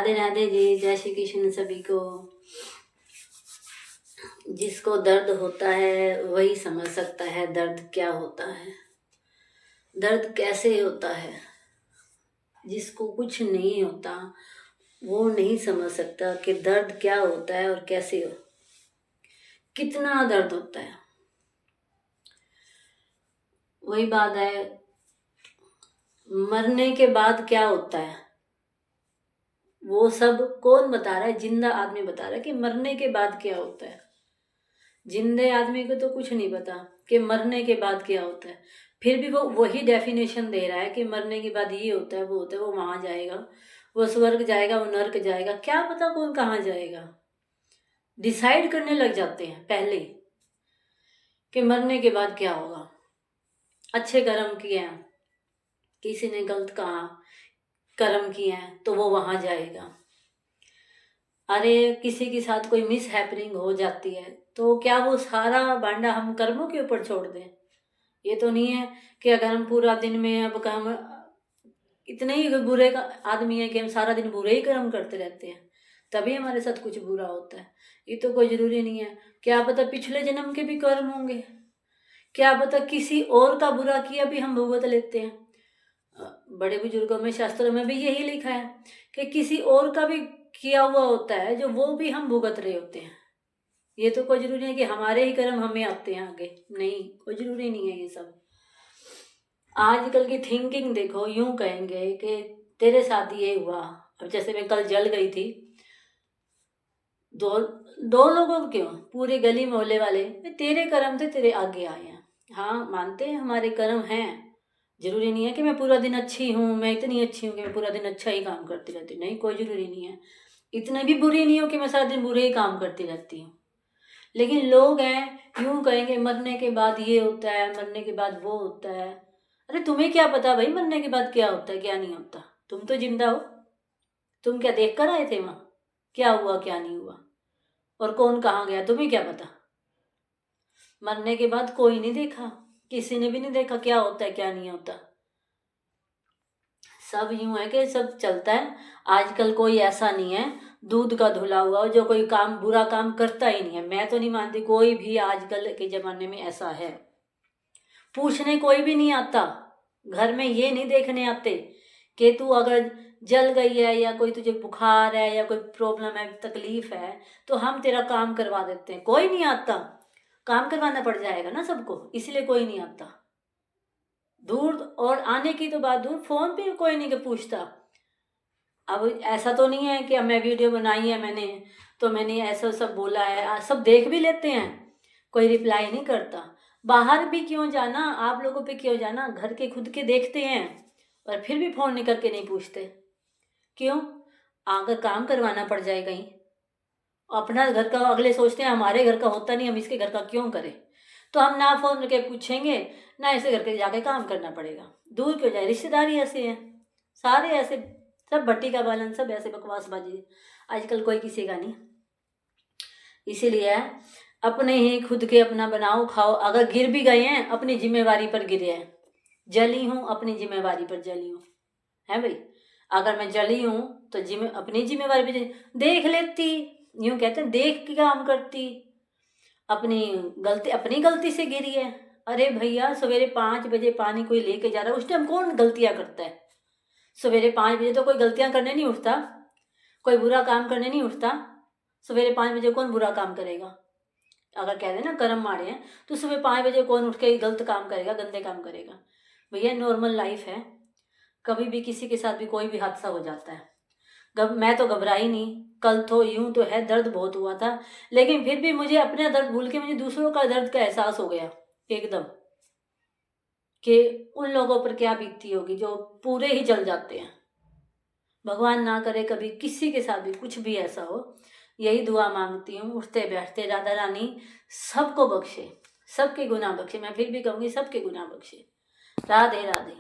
राधे राधे जी, जय श्री कृष्ण सभी को। जिसको दर्द होता है वही समझ सकता है दर्द क्या होता है, दर्द कैसे होता है। जिसको कुछ नहीं होता वो नहीं समझ सकता कि दर्द क्या होता है और कैसे हो, कितना दर्द होता है। वही बात है, मरने के बाद क्या होता है वो सब कौन बता रहा है? जिंदा आदमी बता रहा है कि मरने के बाद क्या होता है। जिंदे आदमी को तो कुछ नहीं पता कि मरने के बाद क्या होता है, फिर भी वो वही डेफिनेशन दे रहा है कि मरने के बाद ये होता है, वो होता है, वो वहां जाएगा, वो स्वर्ग जाएगा, वो नर्क जाएगा। क्या पता कौन कहाँ जाएगा। डिसाइड करने लग जाते हैं पहले कि मरने के बाद क्या होगा। अच्छे कर्म किए हैं, किसी ने गलत कहा कर्म किए हैं तो वो वहां जाएगा। अरे किसी के साथ कोई मिस हैपनिंग हो जाती है तो क्या वो सारा बांडा हम कर्मों के ऊपर छोड़ दें? ये तो नहीं है कि अगर हम पूरा दिन में अब हम इतने ही बुरे का आदमी है कि हम सारा दिन बुरे ही कर्म करते रहते हैं तभी हमारे साथ कुछ बुरा होता है। ये तो कोई जरूरी नहीं है। क्या पता पिछले जन्म के भी कर्म होंगे, क्या पता किसी और का बुरा किया भी हम भुगत लेते हैं। बड़े बुजुर्गों में शास्त्रों में भी यही लिखा है कि किसी और का भी किया हुआ होता है जो वो भी हम भुगत रहे होते हैं। ये तो कोई जरूरी नहीं है कि हमारे ही कर्म हमें आते हैं आगे, नहीं, कोई जरूरी नहीं है ये सब। आजकल की थिंकिंग देखो, यूं कहेंगे कि तेरे साथ ये हुआ। अब जैसे मैं कल जल गई थी, दो दो लोगों को क्यों, पूरे गली मोहल्ले वाले, तेरे कर्म थे, तेरे आगे आए हैं। हाँ मानते हैं हमारे कर्म हैं, जरूरी नहीं है कि मैं पूरा दिन अच्छी हूँ, मैं इतनी अच्छी हूँ कि मैं पूरा दिन अच्छा ही काम करती रहती हूँ, नहीं, कोई जरूरी नहीं है। इतना भी बुरी नहीं हो कि मैं सारा दिन बुरे ही काम करती रहती हूँ। लेकिन लोग हैं यूं कहेंगे मरने के बाद ये होता है, मरने के बाद वो होता है। अरे तुम्हें क्या पता भाई मरने के बाद क्या होता है क्या नहीं होता? तुम तो जिंदा हो, तुम क्या देख कर आए थे वहां क्या हुआ क्या नहीं हुआ और कौन कहाँ गया? तुम्हें क्या पता? मरने के बाद कोई नहीं देखा, किसी ने भी नहीं देखा क्या होता है क्या नहीं होता। सब यूं है कि सब चलता है। आजकल कोई ऐसा नहीं है दूध का धुला हुआ जो कोई काम बुरा काम करता ही नहीं है। मैं तो नहीं मानती कोई भी आजकल के जमाने में ऐसा है। पूछने कोई भी नहीं आता, घर में ये नहीं देखने आते कि तू अगर जल गई है या कोई तुझे बुखार है या कोई प्रॉब्लम है, तकलीफ है, तो हम तेरा काम करवा देते हैं। कोई नहीं आता, काम करवाना पड़ जाएगा ना सबको, इसलिए कोई नहीं आता। दूर और आने की तो बात दूर, फोन पे कोई नहीं के पूछता। अब ऐसा तो नहीं है कि अब मैं वीडियो बनाई है मैंने तो मैंने ऐसा सब बोला है, सब देख भी लेते हैं, कोई रिप्लाई नहीं करता। बाहर भी क्यों जाना, आप लोगों पे क्यों जाना, घर के खुद के देखते हैं और फिर भी फोन निकल के नहीं पूछते। क्यों? अगर काम करवाना पड़ जाए कहीं, अपना घर का अगले सोचते हैं हमारे घर का होता नहीं, हम इसके घर का क्यों करें, तो हम ना फोन करके पूछेंगे ना ऐसे करके जाके काम करना पड़ेगा। दूर क्यों जाए, रिश्तेदारी ऐसे हैं सारे ऐसे, सब भट्टी का बालन, सब ऐसे बकवासबाजी। आजकल कोई किसी का नहीं, इसीलिए अपने ही खुद के अपना बनाओ खाओ। अगर गिर भी गए हैं अपनी जिम्मेवारी पर गिरे हैं, जली हूँ अपनी जिम्मेवारी पर जली हूँ, है भाई। अगर मैं जली हूँ तो अपनी जिम्मेवारी पर देख लेती, यूं कहते हैं देख के काम करती। अपनी गलती से गिरी है। अरे भैया सवेरे 5 बजे पानी कोई लेके जा रहा है, उस टाइम कौन गलतियां करता है? सवेरे 5 बजे तो कोई गलतियां करने नहीं उठता, कोई बुरा काम करने नहीं उठता। सवेरे 5 बजे कौन बुरा काम करेगा? अगर कह दे ना कर्म माड़े हैं तो सुबह 5 बजे कौन उठ के गलत काम करेगा, गंदे काम करेगा? भैया नॉर्मल लाइफ है, कभी भी किसी के साथ भी कोई भी हादसा हो जाता है। मैं तो घबराई नहीं। कल तो यूं तो है दर्द बहुत हुआ था, लेकिन फिर भी मुझे अपना दर्द भूल के मुझे दूसरों का दर्द का एहसास हो गया एकदम, कि उन लोगों पर क्या बीतती होगी जो पूरे ही जल जाते हैं। भगवान ना करे कभी किसी के साथ भी कुछ भी ऐसा हो। यही दुआ मांगती हूँ उठते बैठते, राधा रानी सबको बख्शे, सबके गुनाह बख्शे। मैं फिर भी कहूँगी सबके गुनाह बख्शे। राधे राधे।